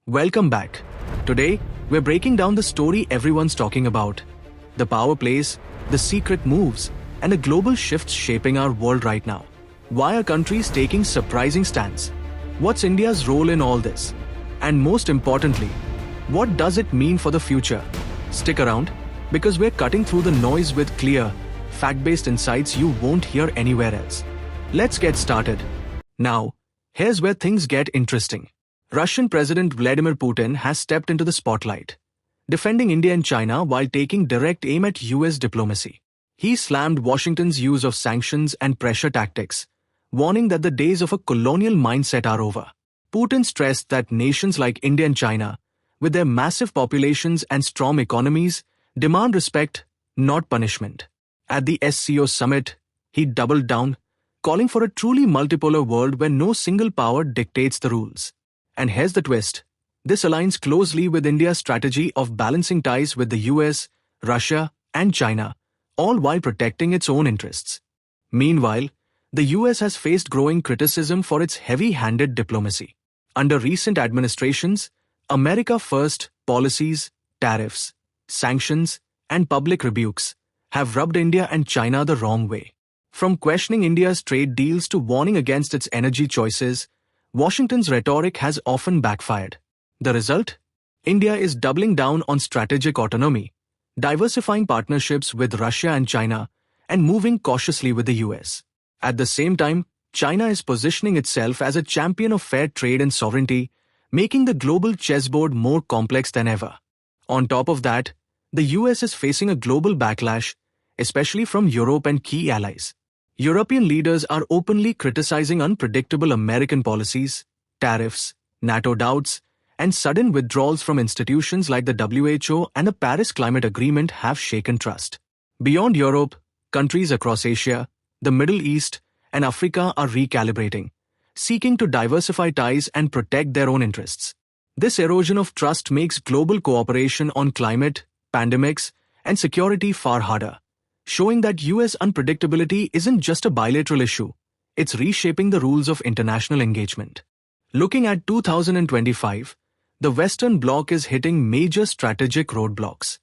Welcome back. Today, we're breaking down the story everyone's talking about. The power plays, the secret moves, and the global shifts shaping our world right now. Why are countries taking surprising stands? What's India's role in all this? And most importantly, what does it mean for the future? Stick around, because we're cutting through the noise with clear, fact-based insights you won't hear anywhere else. Let's get started. Now, here's where things get interesting. Russian President Vladimir Putin has stepped into the spotlight, defending India and China while taking direct aim at US diplomacy. He slammed Washington's use of sanctions and pressure tactics, warning that the days of a colonial mindset are over. Putin stressed that nations like India and China, with their massive populations and strong economies, demand respect, not punishment. At the SCO Summit, he doubled down, calling for a truly multipolar world where no single power dictates the rules. And here's the twist. This aligns closely with India's strategy of balancing ties with the US, Russia, and China, all while protecting its own interests. Meanwhile, the US has faced growing criticism for its heavy-handed diplomacy. Under recent administrations, America First policies, tariffs, sanctions, and public rebukes have rubbed India and China the wrong way. From questioning India's trade deals to warning against its energy choices, Washington's rhetoric has often backfired. The result? India is doubling down on strategic autonomy, diversifying partnerships with Russia and China, and moving cautiously with the US. At the same time, China is positioning itself as a champion of fair trade and sovereignty, making the global chessboard more complex than ever. On top of that, the US is facing a global backlash, especially from Europe and key allies. European leaders are openly criticizing unpredictable American policies, tariffs, NATO doubts, and sudden withdrawals from institutions like the WHO and the Paris Climate Agreement have shaken trust. Beyond Europe, countries across Asia, the Middle East, and Africa are recalibrating, seeking to diversify ties and protect their own interests. This erosion of trust makes global cooperation on climate, pandemics, and security far harder, showing that US unpredictability isn't just a bilateral issue, it's reshaping the rules of international engagement. Looking at 2025, the Western Bloc is hitting major strategic roadblocks.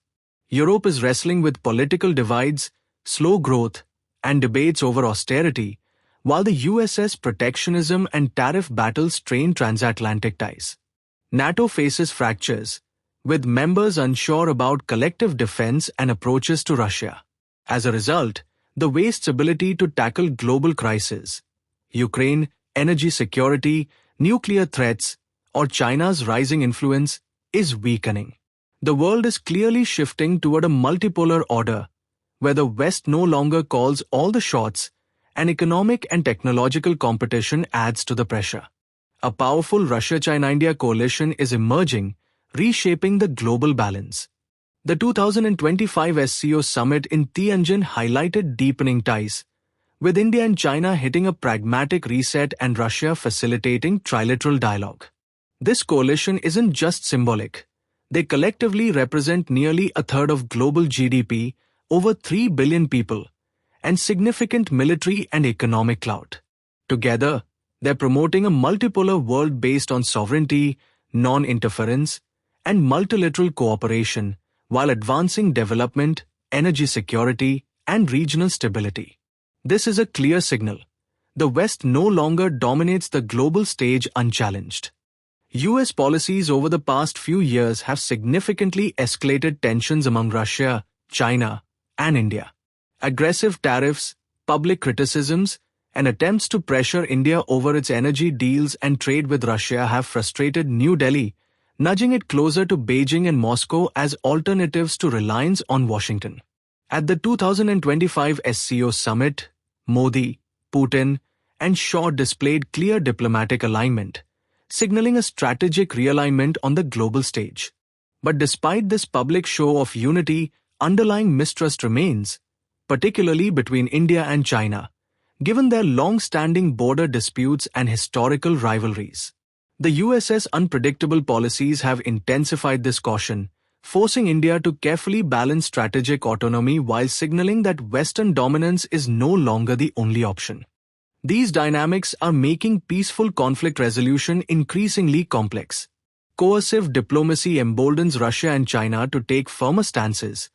Europe is wrestling with political divides, slow growth, and debates over austerity, while the US's protectionism and tariff battles strain transatlantic ties. NATO faces fractures, with members unsure about collective defense and approaches to Russia. As a result, the West's ability to tackle global crises, Ukraine, energy security, nuclear threats, or China's rising influence, is weakening. The world is clearly shifting toward a multipolar order, where the West no longer calls all the shots, and economic and technological competition adds to the pressure. A powerful Russia-China-India coalition is emerging, reshaping the global balance. The 2025 SCO Summit in Tianjin highlighted deepening ties, with India and China hitting a pragmatic reset and Russia facilitating trilateral dialogue. This coalition isn't just symbolic. They collectively represent nearly a third of global GDP, over 3 billion people, and significant military and economic clout. Together, they're promoting a multipolar world based on sovereignty, non-interference, and multilateral cooperation, while advancing development, energy security, and regional stability. This is a clear signal. The West no longer dominates the global stage unchallenged. US policies over the past few years have significantly escalated tensions among Russia, China, and India. Aggressive tariffs, public criticisms, and attempts to pressure India over its energy deals and trade with Russia have frustrated New Delhi, nudging it closer to Beijing and Moscow as alternatives to reliance on Washington. At the 2025 SCO Summit, Modi, Putin, and Shaw displayed clear diplomatic alignment, signaling a strategic realignment on the global stage. But despite this public show of unity, underlying mistrust remains, particularly between India and China, given their long-standing border disputes and historical rivalries. The US's unpredictable policies have intensified this caution, forcing India to carefully balance strategic autonomy while signaling that Western dominance is no longer the only option. These dynamics are making peaceful conflict resolution increasingly complex. Coercive diplomacy emboldens Russia and China to take firmer stances,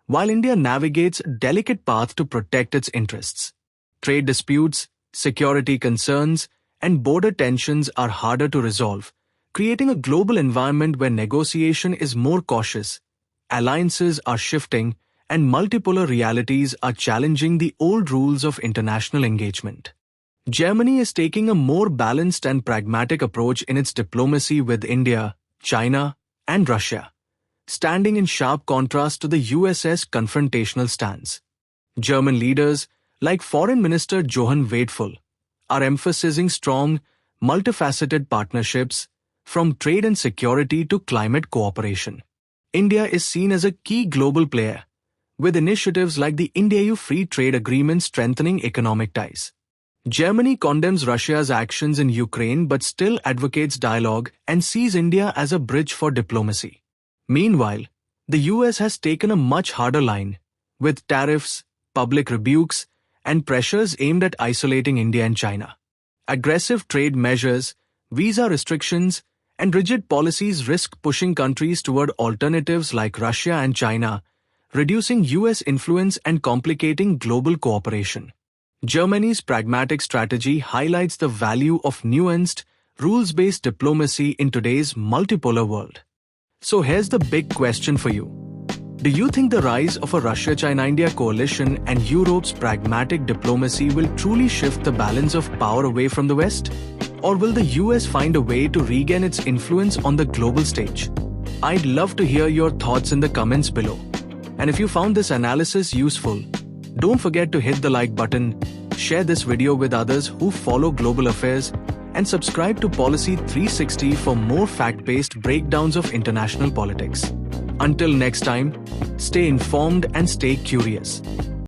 while India navigates a delicate path to protect its interests. Trade disputes, security concerns, and border tensions are harder to resolve, creating a global environment where negotiation is more cautious, alliances are shifting, and multipolar realities are challenging the old rules of international engagement. Germany is taking a more balanced and pragmatic approach in its diplomacy with India, China, and Russia, standing in sharp contrast to the US's confrontational stance. German leaders, like Foreign Minister Johann Vadeful, are emphasizing strong, multifaceted partnerships, from trade and security to climate cooperation. India is seen as a key global player, with initiatives like the India-EU Free Trade Agreement strengthening economic ties. Germany condemns Russia's actions in Ukraine but still advocates dialogue and sees India as a bridge for diplomacy. Meanwhile, the US has taken a much harder line, with tariffs, public rebukes, and pressures aimed at isolating India and China. Aggressive trade measures, visa restrictions, and rigid policies risk pushing countries toward alternatives like Russia and China, reducing US influence and complicating global cooperation. Germany's pragmatic strategy highlights the value of nuanced, rules-based diplomacy in today's multipolar world. So here's the big question for you. Do you think the rise of a Russia-China-India coalition and Europe's pragmatic diplomacy will truly shift the balance of power away from the West? Or will the US find a way to regain its influence on the global stage? I'd love to hear your thoughts in the comments below. And if you found this analysis useful, don't forget to hit the like button, share this video with others who follow global affairs, and subscribe to Policy 360 for more fact-based breakdowns of international politics. Until next time, stay informed and stay curious.